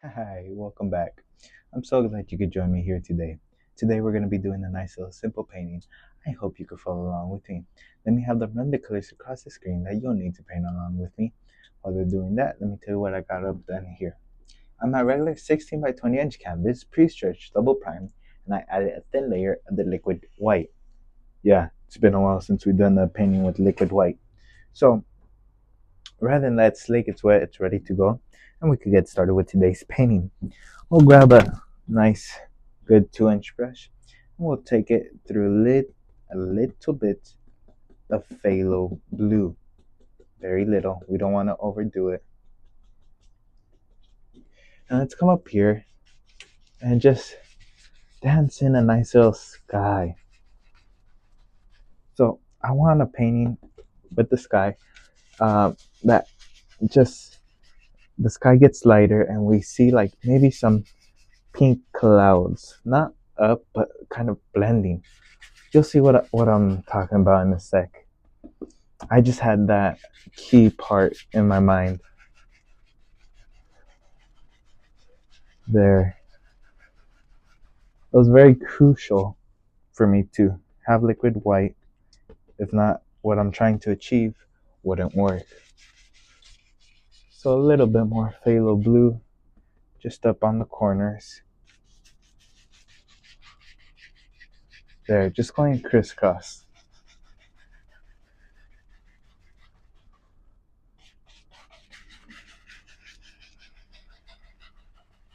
Hi, welcome back. I'm so glad you could join me here today. Today we're going to be doing a nice little simple painting. I hope you could follow along with me. Let me have them run the colors across the screen that you'll need to paint along with me. While they're doing that, let me tell you what I got up done here. On my regular 16 by 20 inch canvas, pre-stretched, double primed, and I added a thin layer of the liquid white. Yeah, it's been a while since we've done the painting with liquid white. So rather than let it slake its wet, it's ready to go, and we could get started with today's painting. We'll grab a nice, good 2-inch brush, and we'll take it through a little bit of phthalo blue. Very little. We don't want to overdo it. And let's come up here and just dance in a nice little sky. So I want a painting with the sky that just the sky gets lighter and we see like maybe some pink clouds, not up but kind of blending. You'll see what I'm talking about in a sec. I just had that key part in my mind there. It was very crucial for me to have liquid white. If not, what I'm trying to achieve wouldn't work. So a little bit more phthalo blue just up on the corners. There, just going crisscross.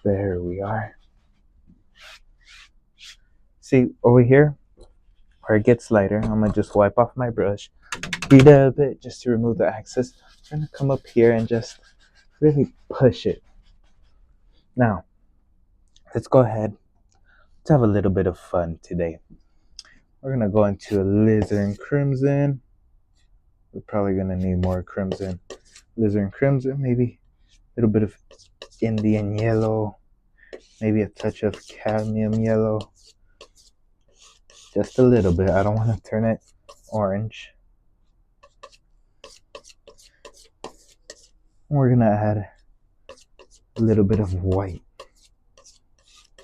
There we are. See, over here, where it gets lighter, I'm gonna just wipe off my brush, beat it a bit just to remove the excess. I'm gonna come up here and just really push it. Now, let's go ahead. Let's have a little bit of fun today. We're gonna go into alizarin crimson. We're probably gonna need more crimson. Alizarin crimson, maybe a little bit of Indian yellow, maybe a touch of cadmium yellow. Just a little bit. I don't want to turn it orange. We're gonna add a little bit of white.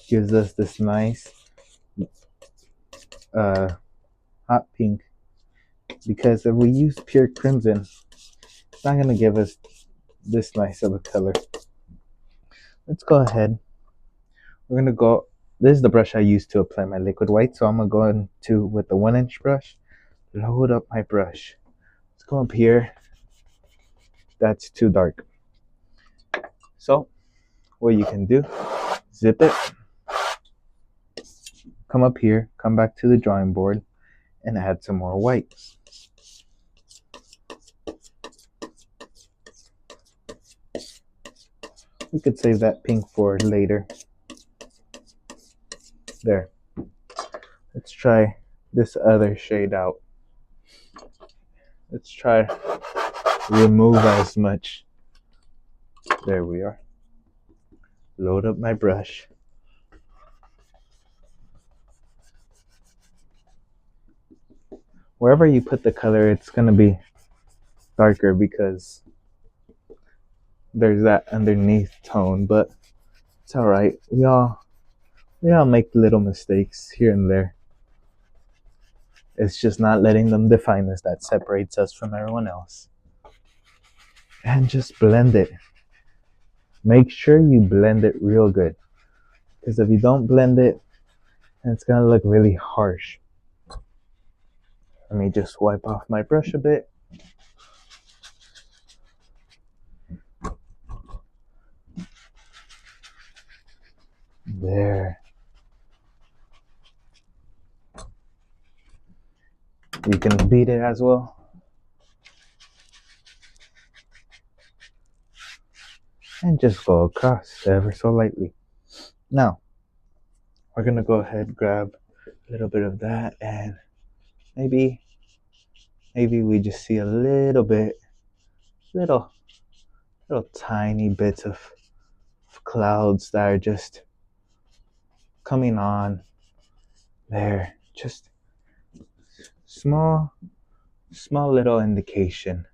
Gives us this nice hot pink. Because if we use pure crimson, it's not gonna give us this nice of a color. Let's go ahead. We're gonna go. This is the brush I use to apply my liquid white, so I'm gonna go into with the 1-inch brush. Load up my brush. Let's go up here. That's too dark. So what you can do, zip it, come up here, come back to the drawing board, and add some more white. We could save that pink for later. There. Let's try this other shade out. Let's try remove as much. There we are. Load up my brush. Wherever you put the color, it's gonna be darker because there's that underneath tone, but it's alright. We all make little mistakes here and there. It's just not letting them define us that separates us from everyone else. And just blend it. Make sure you blend it real good. Because if you don't blend it, it's gonna look really harsh. Let me just wipe off my brush a bit. There. You can beat it as well. And just go across ever so lightly. Now, we're gonna go ahead and grab a little bit of that, and maybe we just see a little bit, little tiny bits of clouds that are just coming on there. Just small little indication.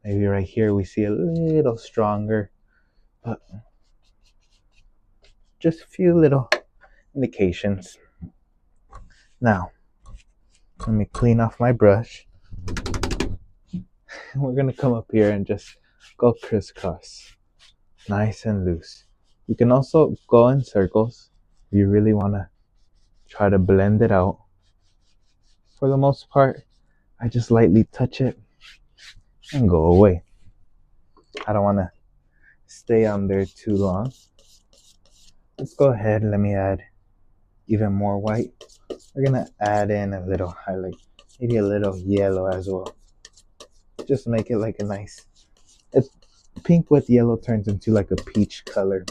Maybe right here we see a little stronger, but just a few little indications. Now, let me clean off my brush. We're gonna come up here and just go crisscross, nice and loose. You can also go in circles if you really wanna try to blend it out. For the most part, I just lightly touch it and go away. I don't wanna stay on there too long. Let's go ahead and let me add even more white. We're gonna add in a little highlight, maybe a little yellow as well. Just make it like a nice, it's pink with yellow turns into like a peach color.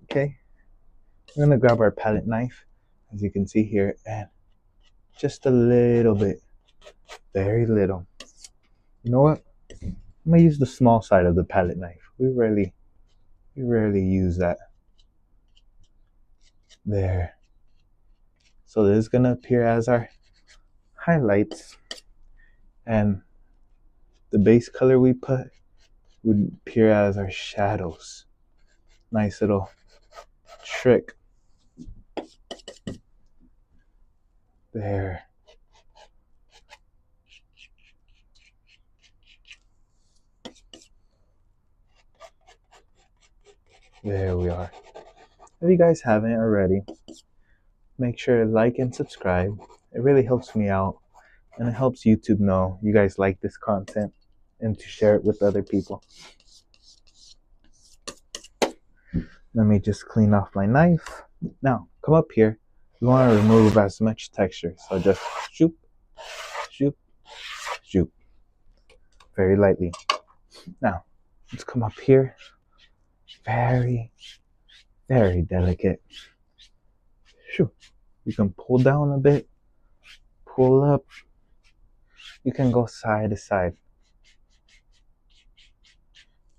Okay, we're gonna grab our palette knife, as you can see here, and just a little bit, very little. You know what? I'm gonna use the small side of the palette knife. We rarely use that. There. So this is gonna appear as our highlights, and the base color we put would appear as our shadows. Nice little trick. There. There we are. If you guys haven't already, make sure to like and subscribe. It really helps me out, and it helps YouTube know you guys like this content and to share it with other people. Let me just clean off my knife. Now, come up here. You want to remove as much texture, so just shoop, shoop, shoop, very lightly. Now, let's come up here. Very, very delicate. Shoop. You can pull down a bit, pull up. You can go side to side.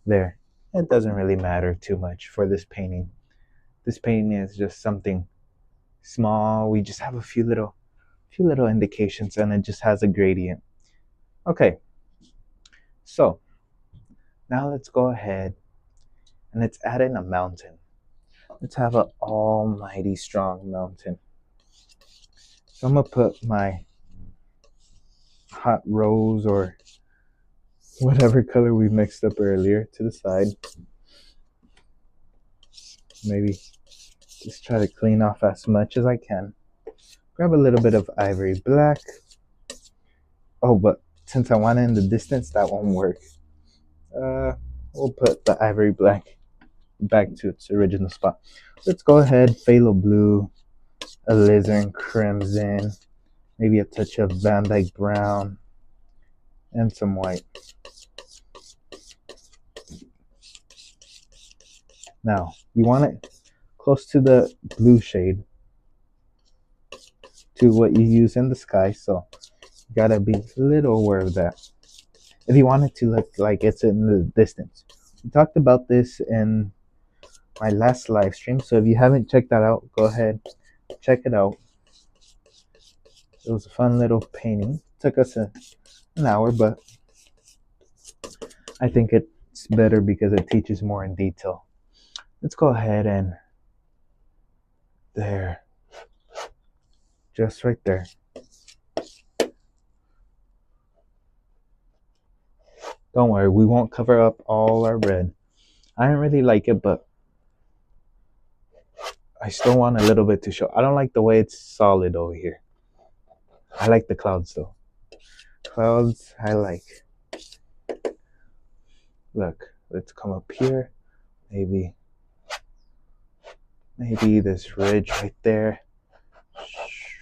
There. It doesn't really matter too much for this painting. This painting is just something small. We just have a few little indications, and it just has a gradient. Okay. So now let's go ahead and let's add in a mountain. Let's have an almighty strong mountain. So I'm gonna put my hot rose or whatever color we mixed up earlier to the side. Maybe just try to clean off as much as I can. Grab a little bit of ivory black. Oh, but since I want it in the distance, that won't work. We'll put the ivory black back to its original spot. Let's go ahead, phthalo blue, alizarin crimson, maybe a touch of Van Dyke brown, and some white. Now, you want it close to the blue shade, to what you use in the sky, so you gotta be a little aware of that. If you want it to look like it's in the distance. We talked about this in my last live stream, so if you haven't checked that out, go ahead, check it out. It was a fun little painting. It took us an hour, but I think it's better because it teaches more in detail. Let's go ahead and there, just right there. Don't worry, we won't cover up all our red. I don't really like it, but I still want a little bit to show. I don't like the way it's solid over here. I like the clouds though. Clouds I like. Look, let's come up here. Maybe this ridge right there.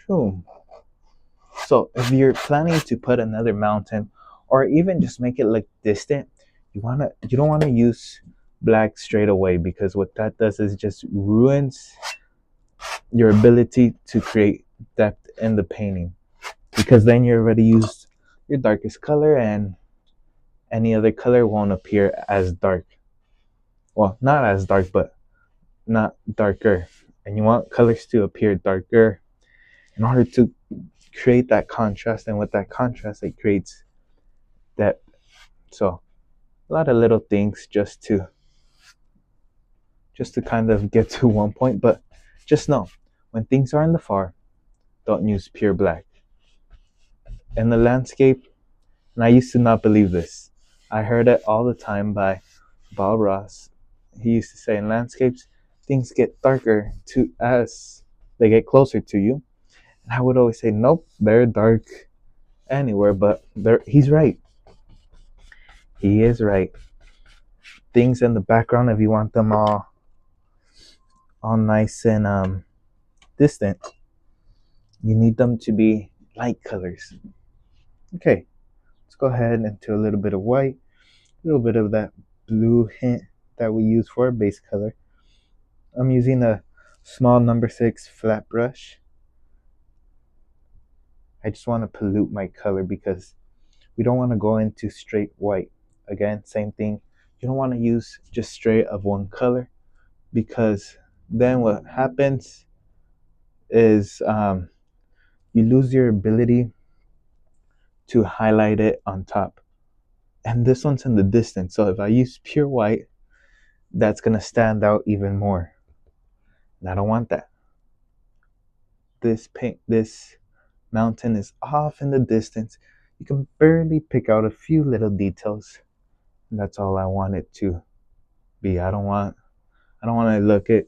Shoom. So if you're planning to put another mountain, or even just make it look distant, you don't want to use black straight away, because what that does is just ruins your ability to create depth in the painting, because then you already used your darkest color, and any other color won't appear as dark. Well, not as dark, but not darker. And you want colors to appear darker in order to create that contrast, and with that contrast it creates depth. So a lot of little things just to kind of get to one point. But just know, when things are in the far, don't use pure black. In the landscape, and I used to not believe this, I heard it all the time by Bob Ross. He used to say, in landscapes, things get darker to as they get closer to you. And I would always say, nope, they're dark anywhere, but he's right. He is right. Things in the background, if you want them all nice and distant, you need them to be light colors. Okay, let's go ahead into a little bit of white, a little bit of that blue hint that we use for a base color. I'm using a small number 6 flat brush. I just want to pollute my color because we don't want to go into straight white. Again, same thing. You don't want to use just straight of one color, because then what happens is you lose your ability to highlight it on top. And this one's in the distance, so if I use pure white, that's going to stand out even more. And I don't want that. This mountain is off in the distance. You can barely pick out a few little details. And that's all I want it to be. I don't want to look at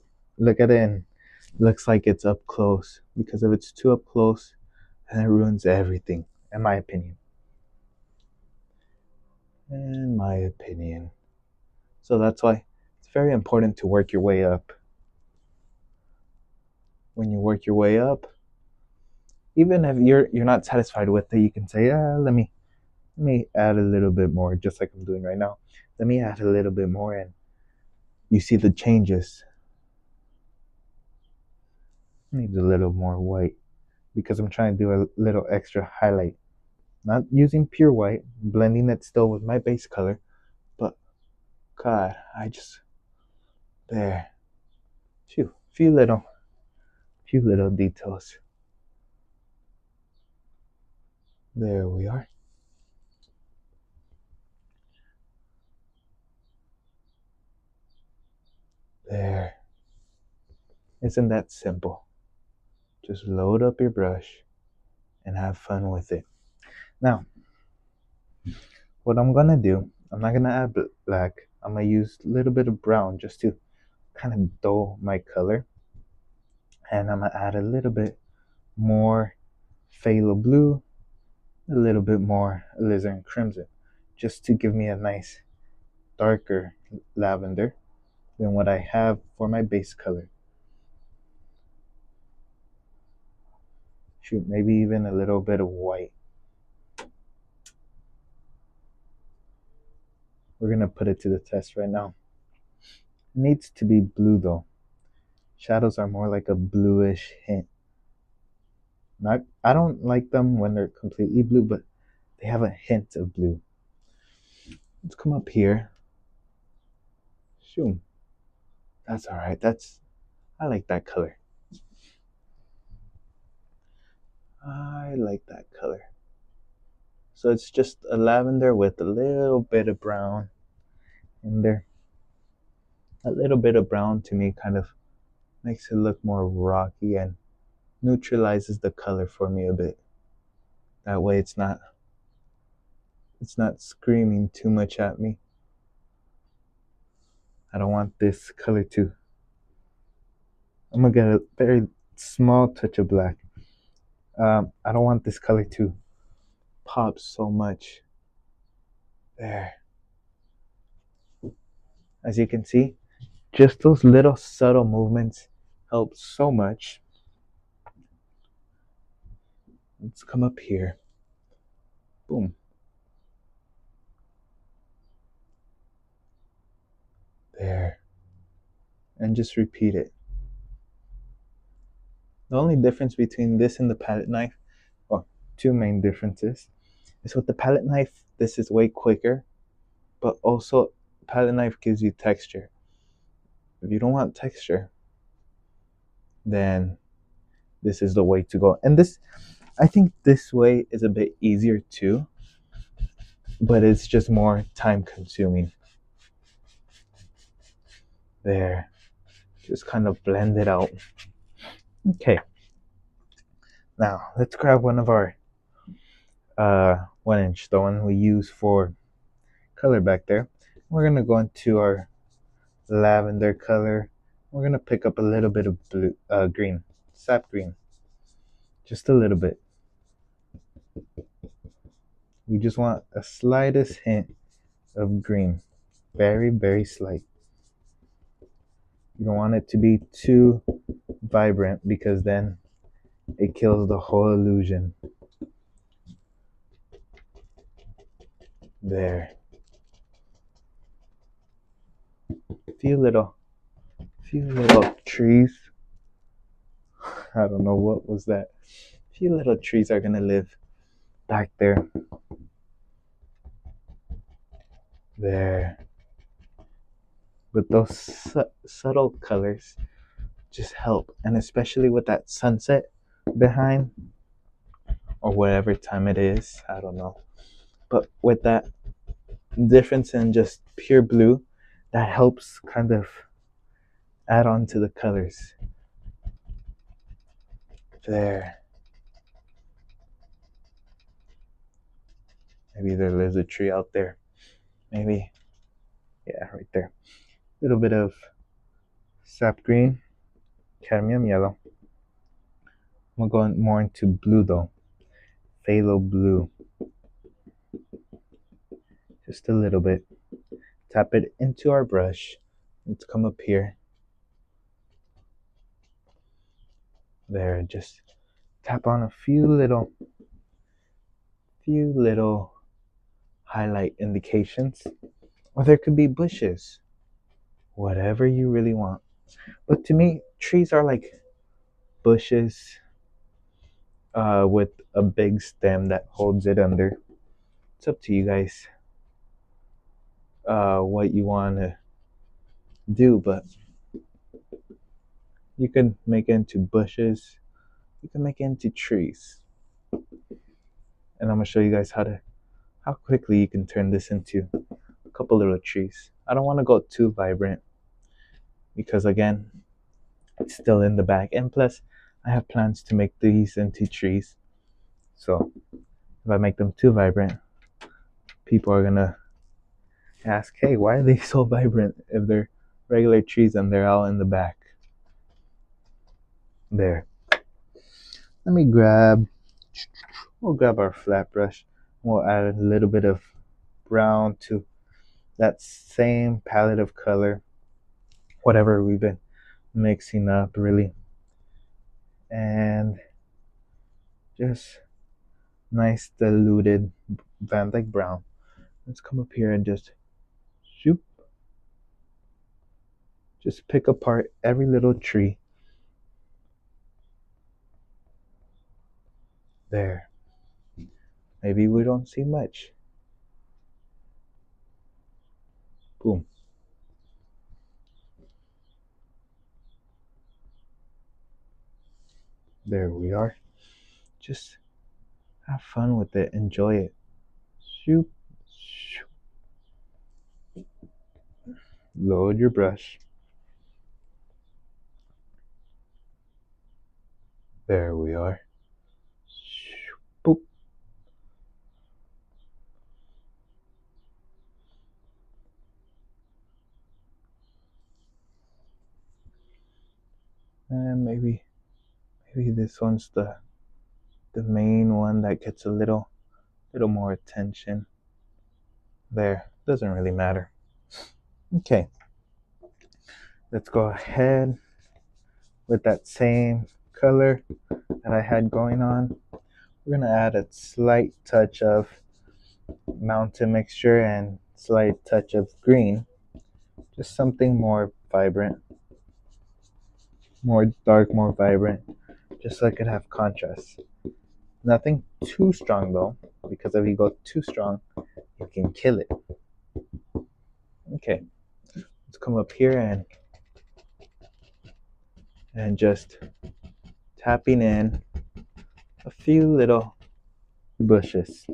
it and it looks like it's up close, because if it's too up close, then it ruins everything, in my opinion. So that's why it's very important to work your way up. When you work your way up, even if you're not satisfied with it, you can say, let me add a little bit more, just like I'm doing right now. Let me add a little bit more, and you see the changes. Needs a little more white because I'm trying to do a little extra highlight. Not using pure white, blending it still with my base color, but God, there. Few little details. There we are. There. Isn't that simple? Just load up your brush and have fun with it. Now, what I'm gonna do, I'm not gonna add black. I'm gonna use a little bit of brown just to kind of dull my color. And I'm gonna add a little bit more phthalo blue, a little bit more alizarin crimson, just to give me a nice darker lavender than what I have for my base color. Shoot, maybe even a little bit of white. We're gonna put it to the test right now. It needs to be blue though. Shadows are more like a bluish hint. I don't like them when they're completely blue, but they have a hint of blue. Let's come up here. Shoot. That's alright. I like that color. So it's just a lavender with a little bit of brown in there. A little bit of brown to me kind of makes it look more rocky and neutralizes the color for me a bit. That way it's not screaming too much at me. I don't want this color to. I'm gonna get a very small touch of black. I don't want this color to pop so much. There. As you can see, just those little subtle movements help so much. Let's come up here. Boom. There. And just repeat it. The only difference between this and the palette knife, well, two main differences, is with the palette knife, this is way quicker, but also palette knife gives you texture. If you don't want texture, then this is the way to go. And I think this way is a bit easier too, but it's just more time consuming. There, just kind of blend it out. Okay, now let's grab one of our 1 inch, the one we use for color back there. We're gonna go into our lavender color. We're gonna pick up a little bit of blue, green, sap green, just a little bit. We just want a slightest hint of green, very, very slight. You don't want it to be too vibrant because then it kills the whole illusion. There. Few little trees. I don't know what was that. Few little trees are gonna live back there. There. But those subtle colors just help, and especially with that sunset behind, or whatever time it is, I don't know. But with that difference in just pure blue, that helps kind of add on to the colors. There. Maybe there lives a tree out there. Maybe. Yeah, right there. A little bit of sap green, cadmium yellow. I'm going more into blue though. Phthalo blue. Just a little bit. Tap it into our brush. Let's come up here. There, just tap on a few little highlight indications. Or there could be bushes. Whatever you really want. But to me, trees are like bushes with a big stem that holds it under. It's up to you guys what you want to do, but you can make it into bushes, you can make it into trees, and I'm gonna show you guys how quickly you can turn this into a couple little trees. I don't want to go too vibrant because again, it's still in the bag, and plus I have plans to make these into trees. So if I make them too vibrant, people are gonna ask, hey, why are they so vibrant if they're regular trees and they're all in the back? There. We'll grab our flat brush. We'll add a little bit of brown to that same palette of color, whatever we've been mixing up really. And just nice diluted Van Dyke brown. Let's come up here and just shoop. Just pick apart every little tree. There. Maybe we don't see much. Boom. There we are. Just have fun with it. Enjoy it. Shoop. Shoop. Load your brush. There we are. Boop. And maybe this one's the main one that gets a little more attention. There, doesn't really matter. Okay, let's go ahead with that same color that I had going on. We're gonna add a slight touch of mountain mixture and slight touch of green, just something more vibrant, more dark, more vibrant, just so I could have contrast. Nothing too strong though, because if you go too strong, you can kill it. Okay, let's come up here and just tapping in a few little bushes.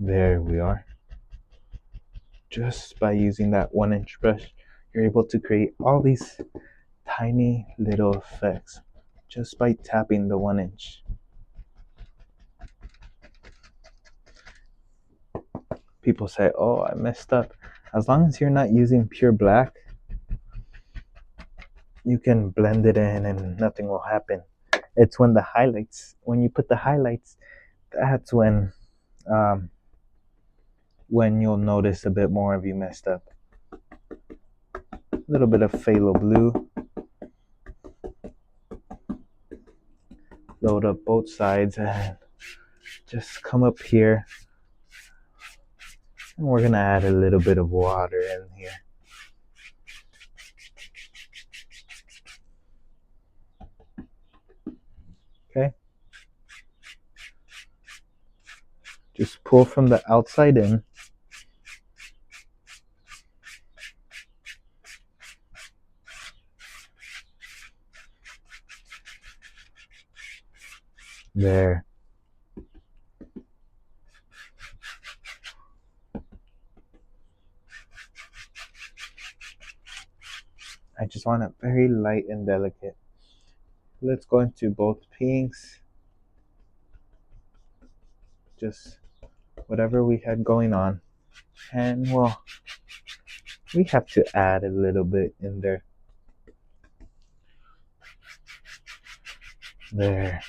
There we are. Just by using that 1-inch brush, you're able to create all these tiny little effects just by tapping the 1-inch. People say, oh, I messed up. As long as you're not using pure black, you can blend it in and nothing will happen. It's when you put the highlights, that's when you'll notice a bit more if you messed up. A little bit of phthalo blue. Load up both sides and just come up here. And we're gonna add a little bit of water in here. Okay. Just pull from the outside in. There. I just want it very light and delicate. Let's go into both pinks. Just whatever we had going on. And well, we have to add a little bit in there. There.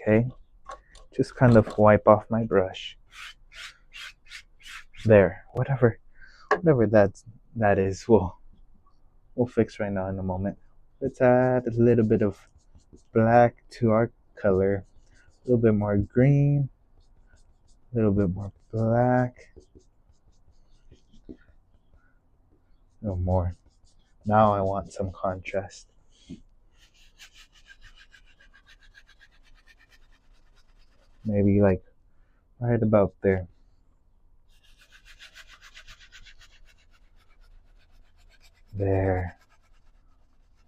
Okay. Just kind of wipe off my brush. There. Whatever that is, we'll fix right now in a moment. Let's add a little bit of black to our color. A little bit more green. A little bit more black. A little more. Now I want some contrast. Maybe like right about there. There.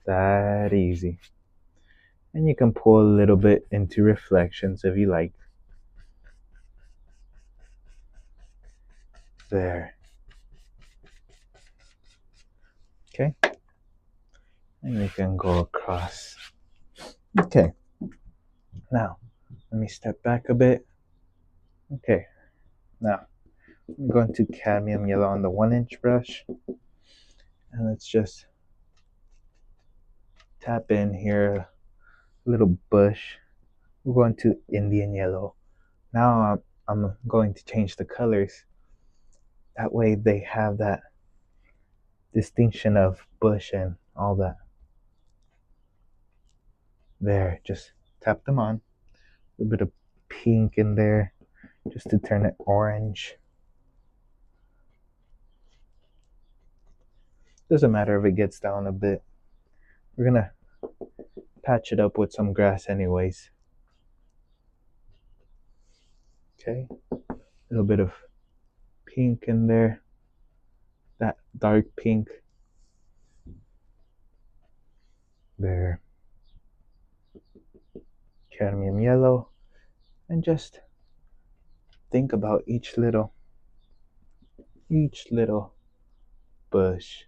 That easy. And you can pull a little bit into reflections if you like. There. Okay. And you can go across. Okay. Now, let me step back a bit. Okay. Now, I'm going to cadmium yellow on the 1-inch brush. And let's just tap in here a little bush. We're going to Indian yellow. Now I'm going to change the colors. That way they have that distinction of bush and all that. There, just tap them on. A little bit of pink in there just to turn it orange. Doesn't matter if it gets down a bit. We're gonna patch it up with some grass anyways. Okay, a little bit of pink in there, that dark pink. There. Cadmium yellow, and just think about each little bush.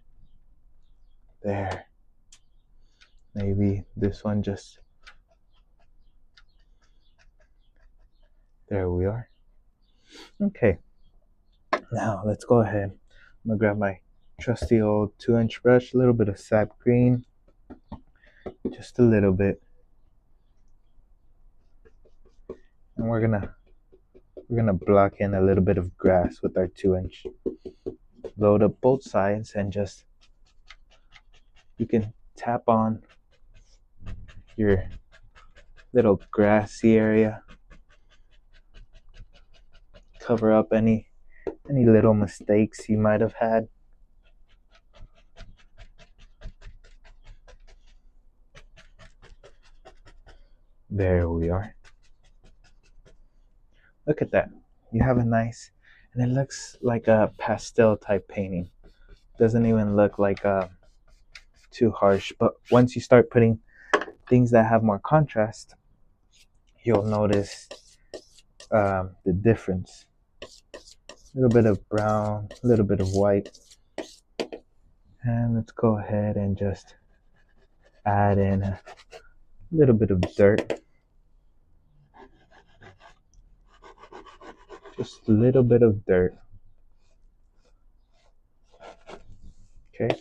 There. Maybe this one just, there we are. Okay, now let's go ahead. I'm gonna grab my trusty old 2-inch brush, a little bit of sap green, just a little bit, and we're gonna block in a little bit of grass with our 2-inch. Load up both sides and just, you can tap on your little grassy area, cover up any little mistakes you might have had. There we are. Look at that. You have a nice, and it looks like a pastel type painting. Doesn't even look like too harsh, but once you start putting things that have more contrast, you'll notice the difference. A little bit of brown, a little bit of white. And let's go ahead and just add in a little bit of dirt. Just a little bit of dirt. Okay.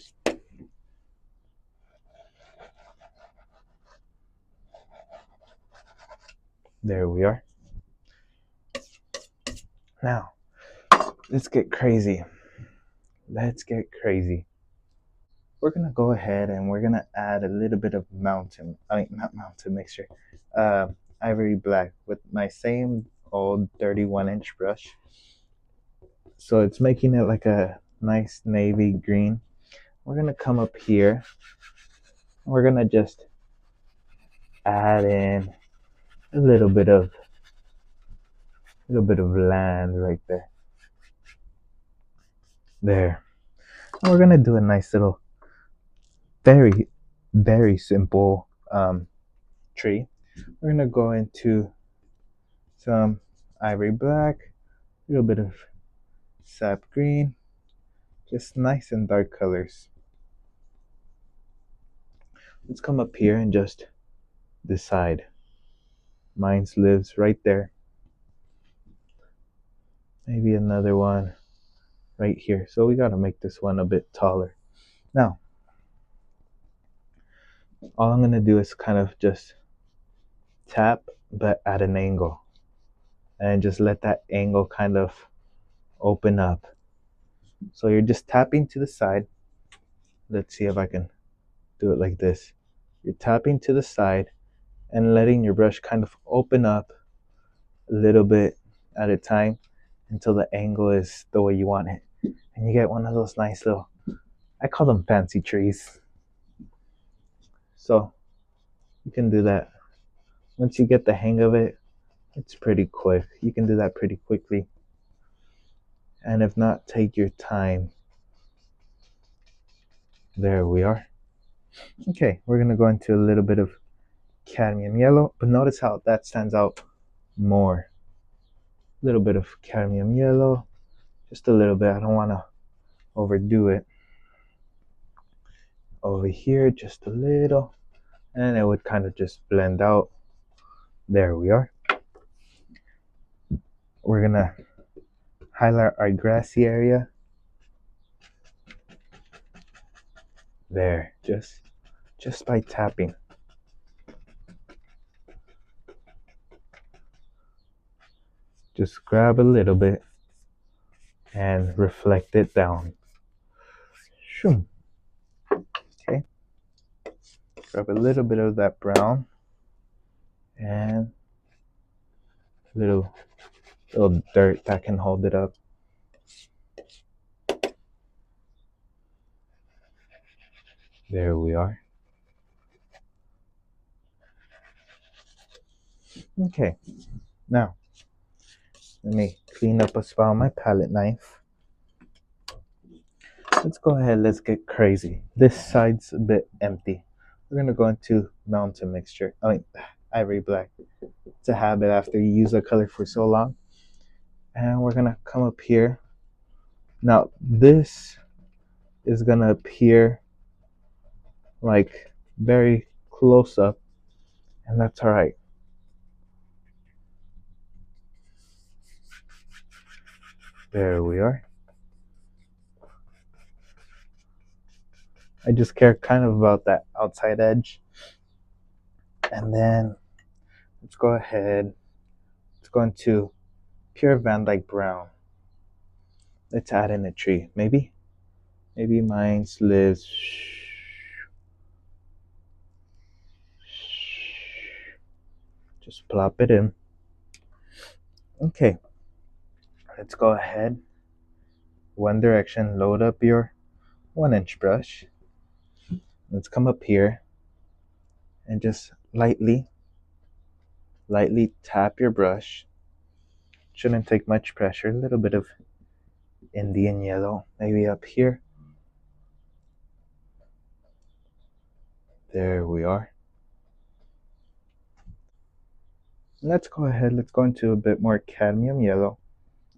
There we are. Now, let's get crazy. Let's get crazy. We're gonna go ahead and we're gonna add a little bit of not mountain mixture, ivory black with my same old 31-inch brush. So it's making it like a nice navy green. We're gonna come up here. We're gonna just add in a little bit of land right there. There. And we're gonna do a nice little, very, very simple tree. We're gonna go into some ivory black, a little bit of sap green, just nice and dark colors. Let's come up here and just decide. Mine lives right there. Maybe another one right here. So we gotta make this one a bit taller. Now, all I'm gonna do is kind of just tap, but at an angle. And just let that angle kind of open up. So you're just tapping to the side. Let's see if I can do it like this. You're tapping to the side and letting your brush kind of open up a little bit at a time until the angle is the way you want it. And you get one of those nice little, I call them fancy trees. So you can do that. Once you get the hang of it, it's pretty quick. You can do that pretty quickly. And if not, take your time. There we are. Okay, we're gonna go into a little bit of cadmium yellow, but notice how that stands out more. A little bit of cadmium yellow, just a little bit. I don't want to overdo it. Over here, just a little, and it would kind of just blend out. There we are. We're gonna highlight our grassy area. There, just by tapping. Just grab a little bit and reflect it down. Shoom. Okay. Grab a little bit of that brown and a little dirt that can hold it up. There we are. Okay, now let me clean up a spot on my palette knife. Let's go ahead, let's get crazy. This side's a bit empty. We're gonna go into mountain mixture. Ivory black. It's a habit after you use a color for so long. And we're gonna come up here. Now this is gonna appear like very close up, and that's all right. There we are. I just care kind of about that outside edge. And then let's go ahead. Let's go into pure Van Dyke brown. Let's add in a tree. Maybe mine lives. Just plop it in. Okay. Let's go ahead. One direction. Load up your 1-inch brush. Let's come up here and just lightly tap your brush. Shouldn't take much pressure. A little bit of Indian yellow, maybe up here. There we are. Let's go ahead, let's go into a bit more cadmium yellow,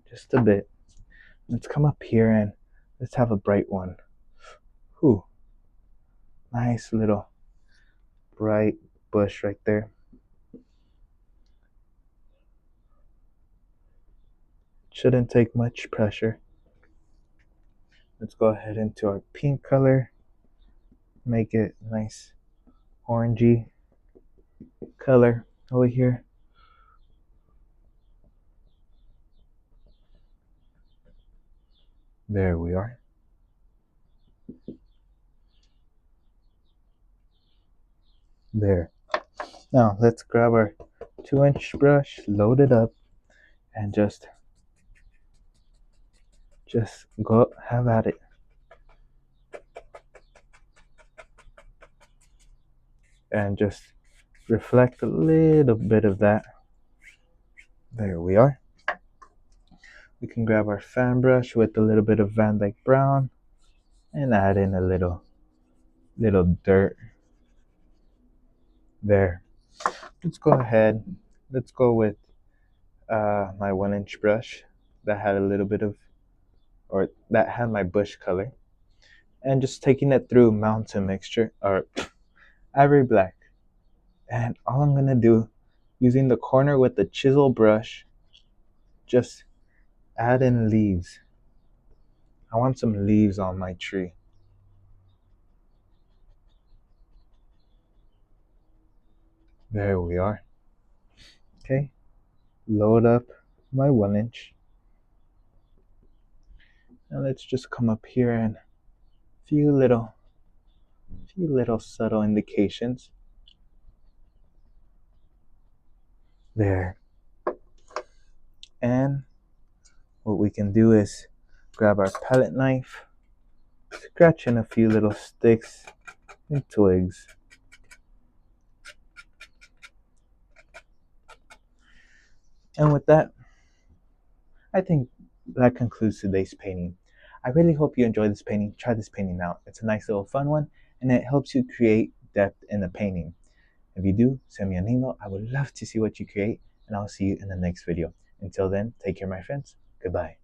just a bit. Let's come up here and let's have a bright one. Ooh, nice little bright bush right there. Shouldn't take much pressure. Let's go ahead into our pink color, make it nice orangey color over here. There we are. There. Now let's grab our 2-inch brush, load it up, and just go have at it. And just reflect a little bit of that. There we are. We can grab our fan brush with a little bit of Van Dyke Brown and add in a little dirt. There. Let's go ahead. Let's go with my 1-inch brush that had a little bit of, or that had my bush color, and just taking it through mountain mixture or ivory black. And all I'm gonna do, using the corner with the chisel brush, just add in leaves. I want some leaves on my tree. There we are. Okay, load up my 1-inch. And let's just come up here and few little subtle indications. There. And what we can do is grab our palette knife, scratch in a few little sticks and twigs. And with that, I think that concludes today's painting. I really hope you enjoyed this painting. Try this painting out. It's a nice little fun one, and it helps you create depth in the painting. If you do, send me an email. I would love to see what you create, and I'll see you in the next video. Until then, take care, my friends. Goodbye.